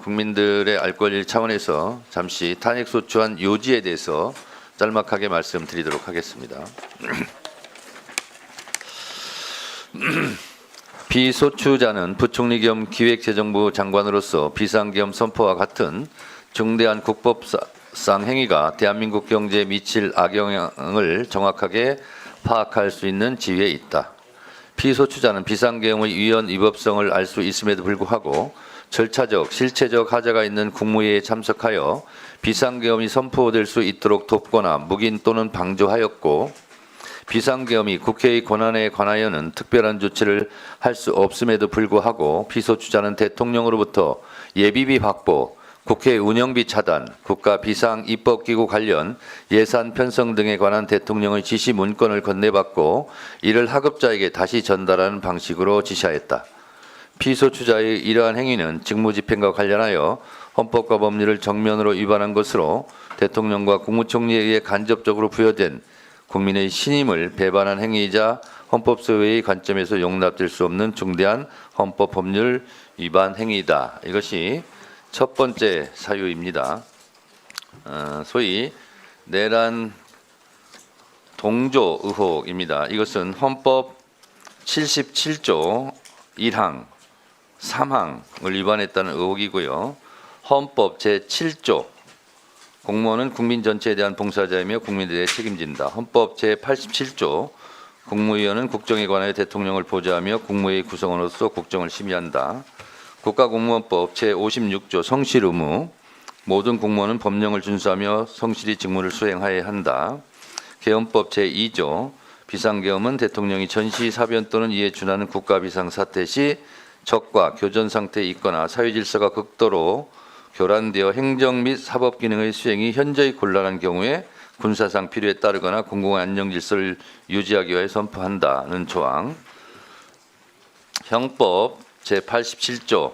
국민들의 알 권리 차원에서 잠시 탄핵소추안 요지에 대해서 짤막하게 말씀드리도록 하겠습니다. 비소추자는 부총리 겸 기획재정부 장관으로서 비상계엄 선포와 같은 중대한 국법상 행위가 대한민국 경제에 미칠 악영향을 정확하게 파악할 수 있는 지위에 있다. 피소추자는 비상계엄의 위헌 위법성을 알 수 있음에도 불구하고 절차적, 실체적 하자가 있는 국무회의에 참석하여 비상계엄이 선포될 수 있도록 돕거나 묵인 또는 방조하였고, 비상계엄이 국회의 권한에 관하여는 특별한 조치를 할 수 없음에도 불구하고 피소추자는 대통령으로부터 예비비 확보, 국회 운영비 차단, 국가 비상 입법기구 관련 예산 편성 등에 관한 대통령의 지시 문건을 건네받고 이를 하급자에게 다시 전달하는 방식으로 지시하였다. 피소추자의 이러한 행위는 직무집행과 관련하여 헌법과 법률을 정면으로 위반한 것으로 대통령과 국무총리에 의해 간접적으로 부여된 국민의 신임을 배반한 행위이자 헌법소위의 관점에서 용납될 수 없는 중대한 헌법법률 위반 행위이다. 이것이 첫 번째 사유입니다. 소위 내란 동조 의혹입니다. 이것은 헌법 77조 1항 3항을 위반했다는 의혹이고요. 헌법 제7조 공무원은 국민 전체에 대한 봉사자이며 국민들에 책임진다. 헌법 제87조 국무위원은 국정에 관하여 대통령을 보좌하며 국무회의 구성원으로서 국정을 심의한다. 국가공무원법 제56조 성실 의무 모든 공무원은 법령을 준수하며 성실히 직무를 수행하여야 한다. 계엄법 제2조 비상계엄은 대통령이 전시 사변 또는 이에 준하는 국가 비상사태 시 적과 교전 상태에 있거나 사회질서가 극도로 교란되어 행정 및 사법 기능의 수행이 현저히 곤란한 경우에 군사상 필요에 따르거나 공공의 안정 질서를 유지하기 위해 선포한다는 조항. 형법 제87조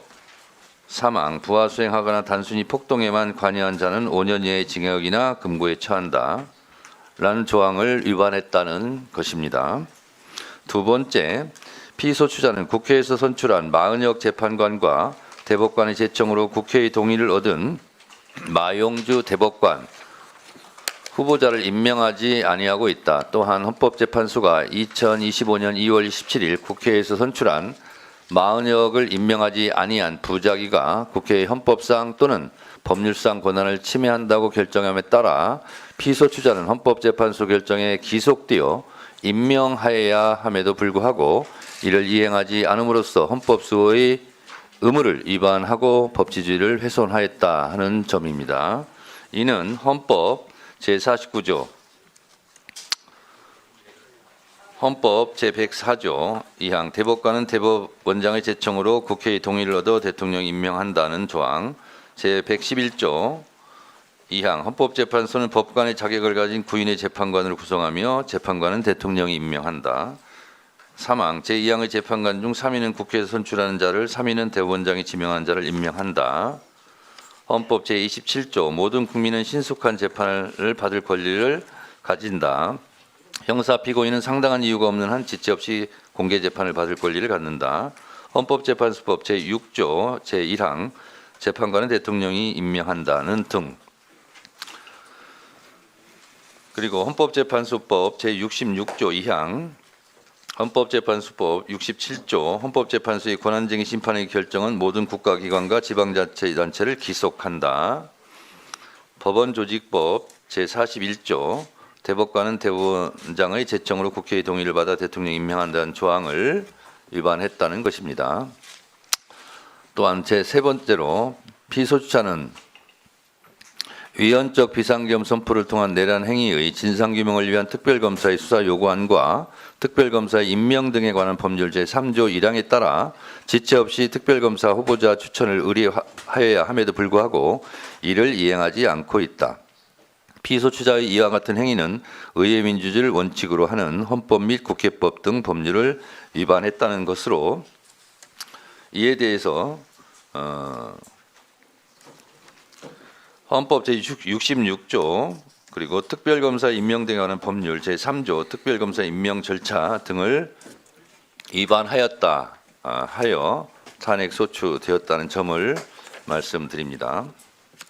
3항 부하 수행하거나 단순히 폭동에만 관여한 자는 5년 이하의 징역이나 금고에 처한다. 라는 조항을 위반했다는 것입니다. 두 번째, 피소추자는 국회에서 선출한 마은혁 재판관과 대법관의 제청으로 국회의 동의를 얻은 마용주 대법관 후보자를 임명하지 아니하고 있다. 또한 헌법재판소가 2025년 2월 27일 국회에서 선출한 마은혁을 임명하지 아니한 부작위가 국회의 헌법상 또는 법률상 권한을 침해한다고 결정함에 따라 피소추자는 헌법재판소 결정에 기속되어 임명하여야 함에도 불구하고 이를 이행하지 않음으로써 헌법수호의 의무를 위반하고 법치주의를 훼손하였다 하는 점입니다. 이는 헌법 제49조 헌법 제104조 2항 대법관은 대법원장의 제청으로 국회의 동의를 얻어 대통령이 임명한다는 조항, 제111조 2항 헌법재판소는 법관의 자격을 가진 구인의 재판관으로 구성하며 재판관은 대통령이 임명한다. 3항 제2항의 재판관 중 3인은 국회에서 선출하는 자를 3인은 대법원장이 지명한 자를 임명한다. 헌법 제27조 모든 국민은 신속한 재판을 받을 권리를 가진다. 형사 피고인은 상당한 이유가 없는 한 지체 없이 공개 재판을 받을 권리를 갖는다. 헌법재판소법 제6조 제1항 재판관은 대통령이 임명한다는 등. 그리고 헌법재판소법 제66조 2항 헌법재판소법 67조 헌법재판소의 권한쟁의 심판의 결정은 모든 국가기관과 지방자치단체를 기속한다. 법원조직법 제41조 대법관은 대법원장의 제청으로 국회의 동의를 받아 대통령이 임명한다는 조항을 위반했다는 것입니다. 또한 제3 번째로 피소추자는 위헌적 비상계엄 선포를 통한 내란 행위의 진상규명을 위한 특별검사의 수사 요구안과 특별검사의 임명 등에 관한 법률 제3조 1항에 따라 지체 없이 특별검사 후보자 추천을 의뢰하여야 함에도 불구하고 이를 이행하지 않고 있다. 피소추자의 이와 같은 행위는 의회민주주의를 원칙으로 하는 헌법 및 국회법 등 법률을 위반했다는 것으로 이에 대해서 헌법 제66조 그리고 특별검사 임명 등에 관한 법률 제3조 특별검사 임명 절차 등을 위반하였다 하여 탄핵 소추되었다는 점을 말씀드립니다.